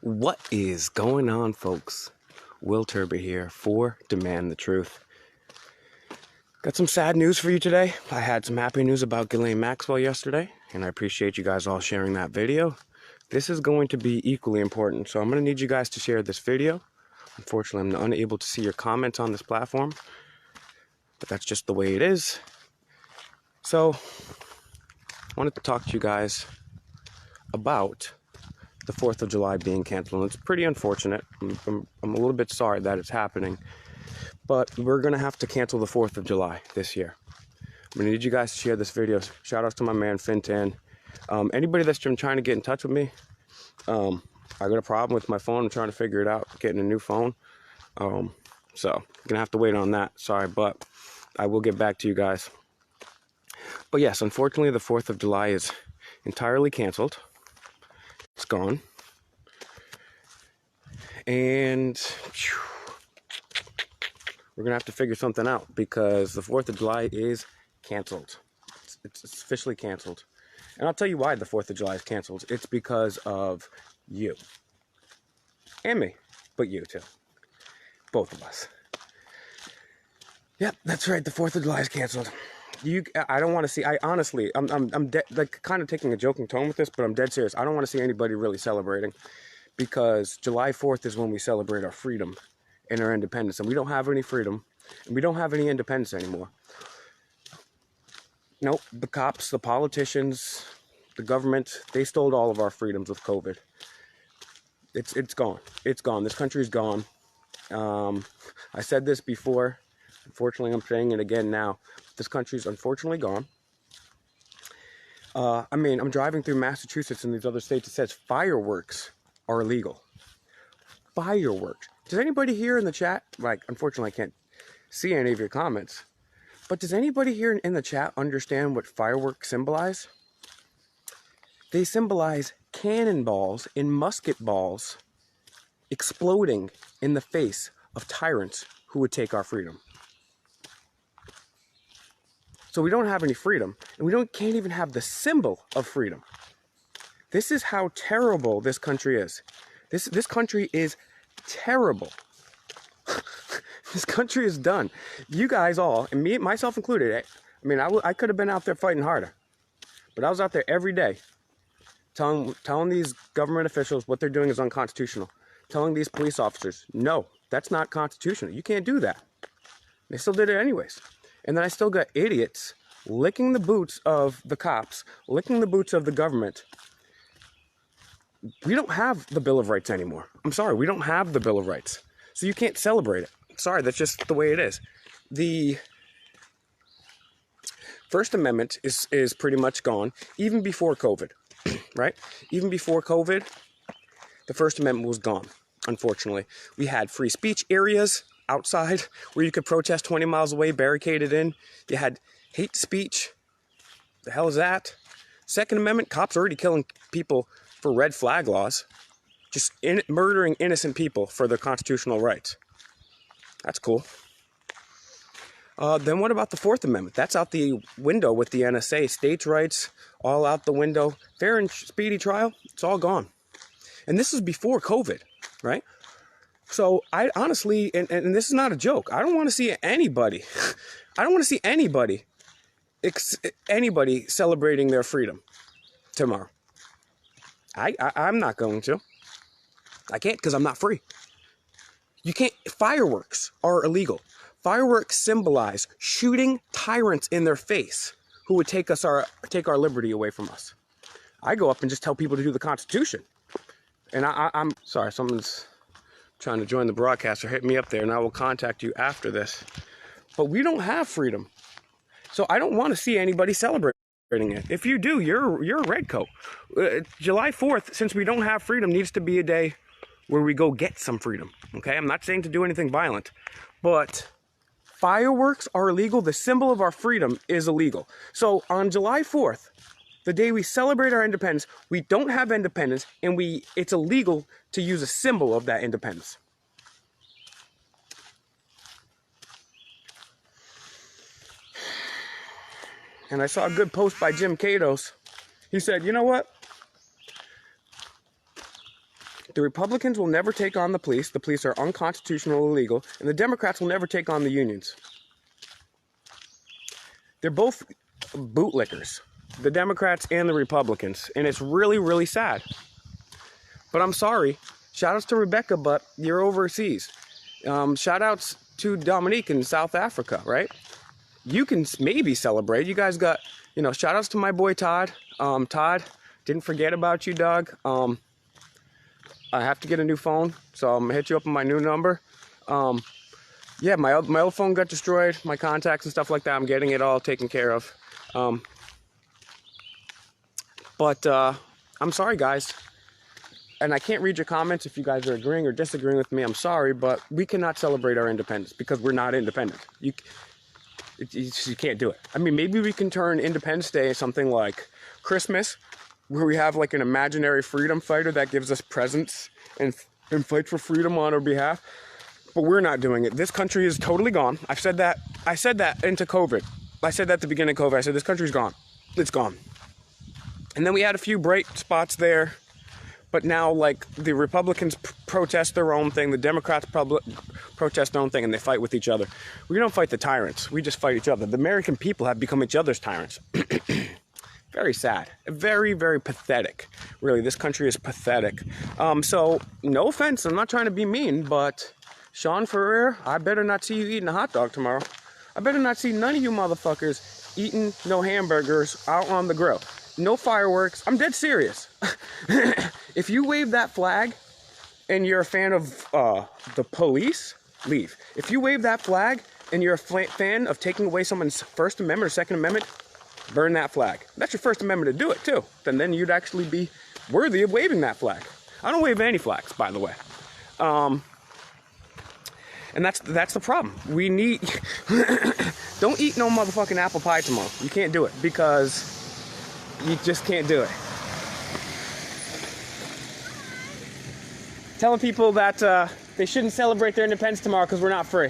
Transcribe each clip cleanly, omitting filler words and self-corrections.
What is going on, folks? Will Turber here for Demand the Truth. Got some sad news for you today. I had some happy news about Ghislaine Maxwell yesterday, and I appreciate you guys all sharing that video. This is going to be equally important, so I'm going to need you guys to share this video. Unfortunately, I'm unable to see your comments on this platform, but that's just the way it is. So, I wanted to talk to you guys about the 4th of July being canceled. It's pretty unfortunate. I'm a little bit sorry that it's happening, but we're going to have to cancel the 4th of July this year. I'm going to need you guys to share this video. Shout outs to my man Fintan. Anybody that's been trying to get in touch with me, I got a problem with my phone. I'm trying to figure it out, getting a new phone. So I'm going to have to wait on that. Sorry, but I will get back to you guys. But yes, unfortunately, the 4th of July is entirely canceled. It's gone. And we're going to have to figure something out because the 4th of July is canceled. It's officially canceled. And I'll tell you why the 4th of July is canceled. It's because of you. And me. But you too. Both of us. Yep, that's right. The 4th of July is canceled. I don't want to see. I'm like kind of taking a joking tone with this, but I'm dead serious. I don't want to see anybody really celebrating, because July 4th is when we celebrate our freedom and our independence, and we don't have any freedom, and we don't have any independence anymore. Nope, the cops, the politicians, the government, they stole all of our freedoms with COVID. It's gone. It's gone. This country's gone. I said this before. Unfortunately, I'm saying it again now. This country's unfortunately gone. I'm driving through Massachusetts and these other states. It says fireworks are illegal. Fireworks. Does anybody here in the chat, like, unfortunately I can't see any of your comments, but does anybody here in the chat understand what fireworks symbolize? They symbolize cannonballs and musket balls exploding in the face of tyrants who would take our freedom. So we don't have any freedom, and we can't even have the symbol of freedom. This is how terrible this country is. This country is terrible. This country is done. You guys all, and me, myself included, I could have been out there fighting harder, but I was out there every day telling these government officials what they're doing is unconstitutional, telling these police officers, no, that's not constitutional. You can't do that. They still did it anyways. And then I still got idiots licking the boots of the cops, licking the boots of the government. We don't have the Bill of Rights anymore. I'm sorry, we don't have the Bill of Rights. So you can't celebrate it. Sorry, that's just the way it is. The First Amendment is pretty much gone, even before COVID, right? Even before COVID, the First Amendment was gone, unfortunately. We had free speech areas outside where you could protest 20 miles away, barricaded in. You had hate speech. The hell is that? Second Amendment, cops already killing people for red flag laws, just murdering innocent people for their constitutional rights. That's cool. Then what about the Fourth Amendment? That's out the window with the NSA. States' rights, all out the window. Fair and speedy trial, it's all gone. And this is before COVID, right? So I honestly, and this is not a joke, I don't want to see anybody, anybody celebrating their freedom tomorrow. I'm not going to. I can't, because I'm not free. You can't. Fireworks are illegal. Fireworks symbolize shooting tyrants in their face who would take our liberty away from us. I go up and just tell people to do the Constitution. And I'm sorry, someone's trying to join the broadcast, or hit me up there and I will contact you after this. But we don't have freedom. So I don't want to see anybody celebrating it. If you do, you're a redcoat. July 4th, since we don't have freedom, needs to be a day where we go get some freedom. Okay? I'm not saying to do anything violent, but fireworks are illegal. The symbol of our freedom is illegal. So on July 4th, the day we celebrate our independence, we don't have independence, and it's illegal to use a symbol of that independence. And I saw a good post by Jim Catos. He said, you know what? The Republicans will never take on the police. The police are unconstitutional, illegal. And the Democrats will never take on the unions. They're both bootlickers, the Democrats and the Republicans. And it's really, really sad. But I'm sorry. Shout outs to Rebecca, but you're overseas. Shout outs to Dominique in South Africa, right? You can maybe celebrate. You guys got, shout outs to my boy Todd. Todd, didn't forget about you, dog. I have to get a new phone, so I'm gonna hit you up on my new number. Yeah, my old phone got destroyed, my contacts and stuff like that. I'm getting it all taken care of. But I'm sorry, guys. And I can't read your comments if you guys are agreeing or disagreeing with me. I'm sorry, but we cannot celebrate our independence because we're not independent. You can't do it. I mean, maybe we can turn Independence Day something like Christmas, where we have like an imaginary freedom fighter that gives us presents and fights for freedom on our behalf. But we're not doing it. This country is totally gone. I said that into COVID. I said that at the beginning of COVID. I said this country's gone. It's gone. And then we had a few bright spots there. But now, like, the Republicans protest their own thing, the Democrats protest their own thing, and they fight with each other. We don't fight the tyrants. We just fight each other. The American people have become each other's tyrants. Very sad. Very, very pathetic. Really, this country is pathetic. So, no offense. I'm not trying to be mean, but Sean Ferrer, I better not see you eating a hot dog tomorrow. I better not see none of you motherfuckers eating no hamburgers out on the grill. No fireworks. I'm dead serious. If you wave that flag and you're a fan of the police, leave. If you wave that flag and you're a fan of taking away someone's First Amendment or Second Amendment, burn that flag. That's your First Amendment to do it too. Then you'd actually be worthy of waving that flag. I don't wave any flags, by the way. And that's the problem. We need... Don't eat no motherfucking apple pie tomorrow. You can't do it because you just can't do it. Telling people that they shouldn't celebrate their independence tomorrow because we're not free.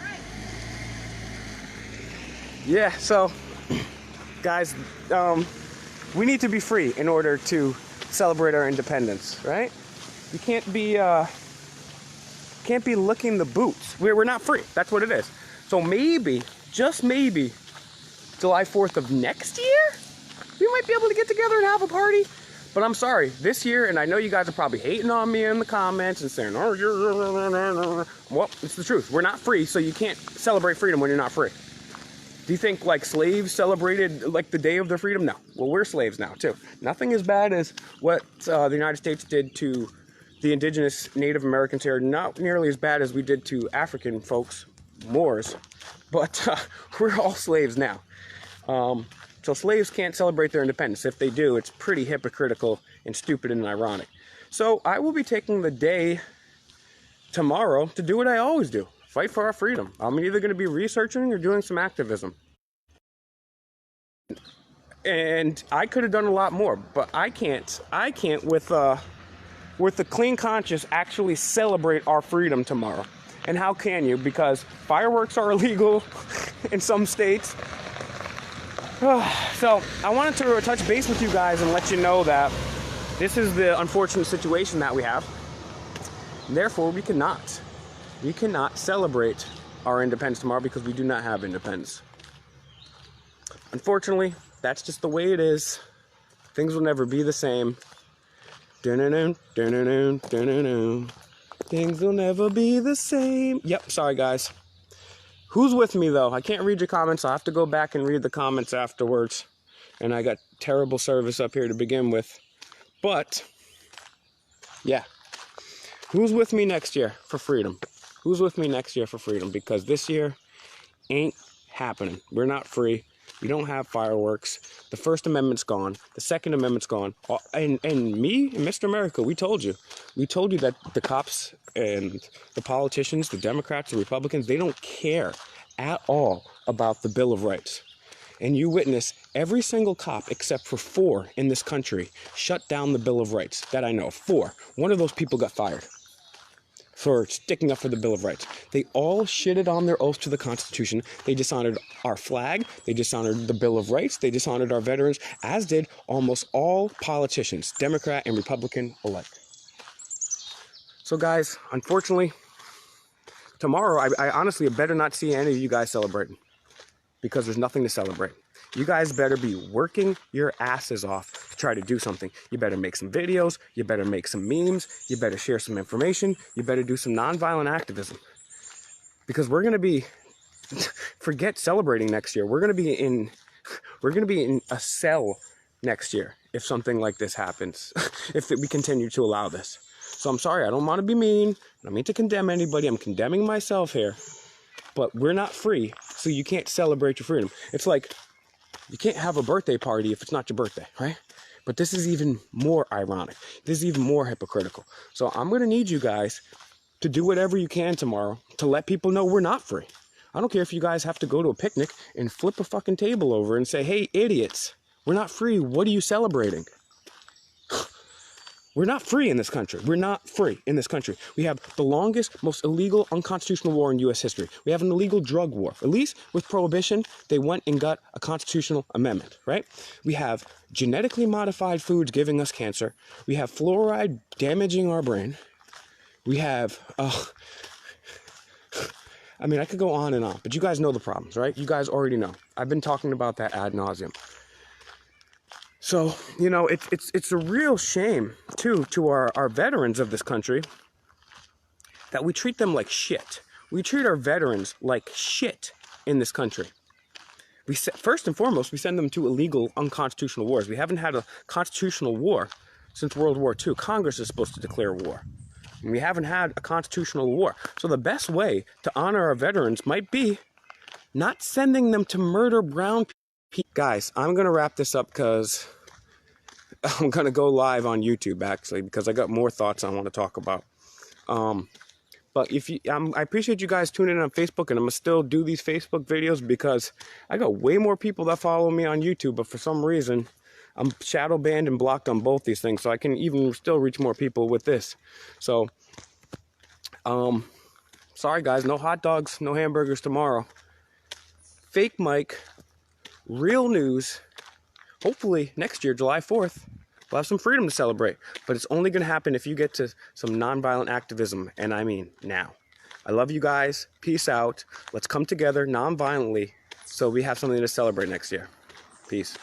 Right. Yeah, so, guys, we need to be free in order to celebrate our independence, right? You can't be licking the boots. We're not free. That's what it is. So maybe, just maybe, July 4th of next year, we might be able to get together and have a party. But I'm sorry, this year, and I know you guys are probably hating on me in the comments and saying, oh, you're... Well, it's the truth. We're not free, so you can't celebrate freedom when you're not free. Do you think, like, slaves celebrated, like, the day of their freedom? No. Well, we're slaves now, too. Nothing as bad as what the United States did to the indigenous Native Americans here. Not nearly as bad as we did to African folks, Moors. But we're all slaves now. So slaves can't celebrate their independence. If they do, it's pretty hypocritical and stupid and ironic. So I will be taking the day tomorrow to do what I always do. Fight for our freedom. I'm either going to be researching or doing some activism. And I could have done a lot more, but I can't with a clean conscience actually celebrate our freedom tomorrow. And how can you? Because fireworks are illegal in some states. So I wanted to touch base with you guys and let you know that this is the unfortunate situation that we have. Therefore, we cannot celebrate our independence tomorrow because we do not have independence. Unfortunately, that's just the way it is. Things will never be the same. Things will never be the same. Yep, sorry guys. Who's with me, though? I can't read your comments. I'll have to go back and read the comments afterwards. And I got terrible service up here to begin with. But, yeah. Who's with me next year for freedom? Who's with me next year for freedom? Because this year ain't happening. We're not free. We don't have fireworks. The First Amendment's gone. The Second Amendment's gone. And me and Mr. America, we told you. We told you that the cops and the politicians, the Democrats, the Republicans, they don't care at all about the Bill of Rights. And you witness every single cop except for 4 in this country shut down the Bill of Rights that I know. 4. One of those people got fired for sticking up for the Bill of Rights. They all shitted on their oath to the Constitution. They dishonored our flag. They dishonored the Bill of Rights. They dishonored our veterans, as did almost all politicians, Democrat and Republican alike. So guys, unfortunately, tomorrow, I honestly better not see any of you guys celebrating, because there's nothing to celebrate. You guys better be working your asses off to try to do something. You better make some videos. You better make some memes. You better share some information. You better do some nonviolent activism. Because we're going to be, forget celebrating next year. We're going to be in a cell next year if something like this happens, if we continue to allow this. So I'm sorry, I don't want to be mean. I don't mean to condemn anybody. I'm condemning myself here. But we're not free, so you can't celebrate your freedom. It's like you can't have a birthday party if it's not your birthday, right? But this is even more ironic. This is even more hypocritical. So I'm going to need you guys to do whatever you can tomorrow to let people know we're not free. I don't care if you guys have to go to a picnic and flip a fucking table over and say, hey, idiots, we're not free. What are you celebrating? We're not free in this country. We're not free in this country. We have the longest, most illegal, unconstitutional war in U.S. history. We have an illegal drug war. At least with Prohibition, they went and got a constitutional amendment, right? We have genetically modified foods giving us cancer. We have fluoride damaging our brain. We have, I mean, I could go on and on, but you guys know the problems, right? You guys already know. I've been talking about that ad nauseum. So, you know, it's a real shame, too, to our veterans of this country that we treat them like shit. We treat our veterans like shit in this country. First and foremost, we send them to illegal, unconstitutional wars. We haven't had a constitutional war since World War II. Congress is supposed to declare war. And we haven't had a constitutional war. So the best way to honor our veterans might be not sending them to murder brown people. Guys, I'm going to wrap this up because I'm going to go live on YouTube, actually, because I got more thoughts I want to talk about. But if you, I appreciate you guys tuning in on Facebook, and I'm going to still do these Facebook videos because I got way more people that follow me on YouTube, but for some reason, I'm shadow banned and blocked on both these things, so I can even still reach more people with this. So, sorry guys, no hot dogs, no hamburgers tomorrow. Fake Mike, real news. Hopefully next year, July 4th, we'll have some freedom to celebrate. But it's only going to happen if you get to some nonviolent activism, and I mean now. I love you guys. Peace out. Let's come together nonviolently so we have something to celebrate next year. Peace.